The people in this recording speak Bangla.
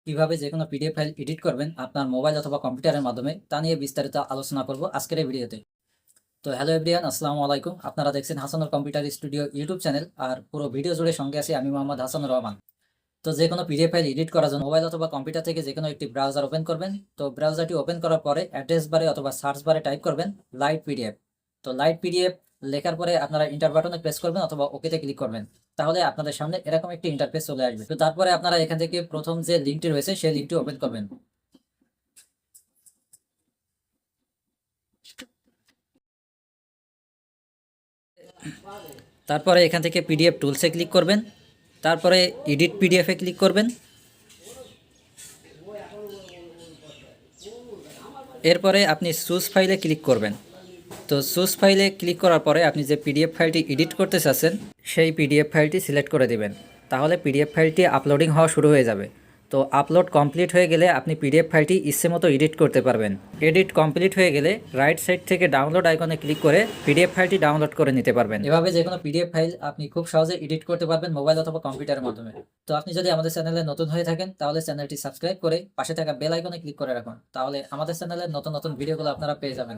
কিভাবে যে কোনো পিডিএফ ফাইল এডিট করবেন আপনার মোবাইল অথবা কম্পিউটারের মাধ্যমে তা নিয়ে বিস্তারিত আলোচনা করব আজকের এই ভিডিওতে। তো হ্যালো এভরিওয়ান, আসসালামু আলাইকুম। আপনারা দেখছেন Hasanur computer studio YouTube channel, আর পুরো ভিডিও জুড়ে সঙ্গে আছি আমি মোহাম্মদ হাসানুর রহমান। তো যে কোনো পিডিএফ ফাইল এডিট করার জন্য মোবাইল অথবা কম্পিউটার থেকে যে কোনো একটি ব্রাউজার ওপেন করবেন। তো ব্রাউজারটি ওপেন করার পরে অ্যাড্রেস বারে অথবা সার্চ বারে টাইপ করবেন লাইট পিডিএফ। তো লাইট পিডিএফ লেখার পরে আপনারা ইন্টার বাটনে প্রেস করবেন অথবা ওকেতে ক্লিক করবেন। তাহলে আপনাদের সামনে এরকম একটি ইন্টারফেস চলে আসবে। তো তারপরে আপনারা এখান থেকে প্রথম যে লিঙ্কটি রয়েছে সেই লিঙ্কটি ওপেন করবেন। তারপরে এখান থেকে পিডিএফ টুলসে ক্লিক করবেন। তারপরে এডিট পিডিএফে ক্লিক করবেন। এরপরে আপনি চুজ ফাইলে ক্লিক করবেন। তো চুজ ফাইলে ক্লিক করার পরে আপনি যে পিডিএফ ফাইলটি এডিট করতে চাচ্ছেন সেই পিডিএফ ফাইলটি সিলেক্ট করে দিবেন। তাহলে পিডিএফ ফাইলটি আপলোডিং হওয়া শুরু হয়ে যাবে। তো আপলোড কমপ্লিট হয়ে গেলে আপনি পিডিএফ ফাইলটি ইচ্ছে মতো এডিট করতে পারবেন। এডিট কমপ্লিট হয়ে গেলে রাইট সাইড থেকে ডাউনলোড আইকনে ক্লিক করে পিডিএফ ফাইলটি ডাউনলোড করে নিতে পারবেন। এভাবে যে কোনো পিডিএফ ফাইল আপনি খুব সহজে এডিট করতে পারবেন মোবাইল অথবা কম্পিউটারের মাধ্যমে। তো আপনি যদি আমাদের চ্যানেলে নতুন হয়ে থাকেন তাহলে চ্যানেলটি সাবস্ক্রাইব করে পাশে থাকা বেল আইকনে ক্লিক করে রাখুন, তাহলে আমাদের চ্যানেলের নতুন নতুন ভিডিওগুলো আপনারা পেয়ে যাবেন।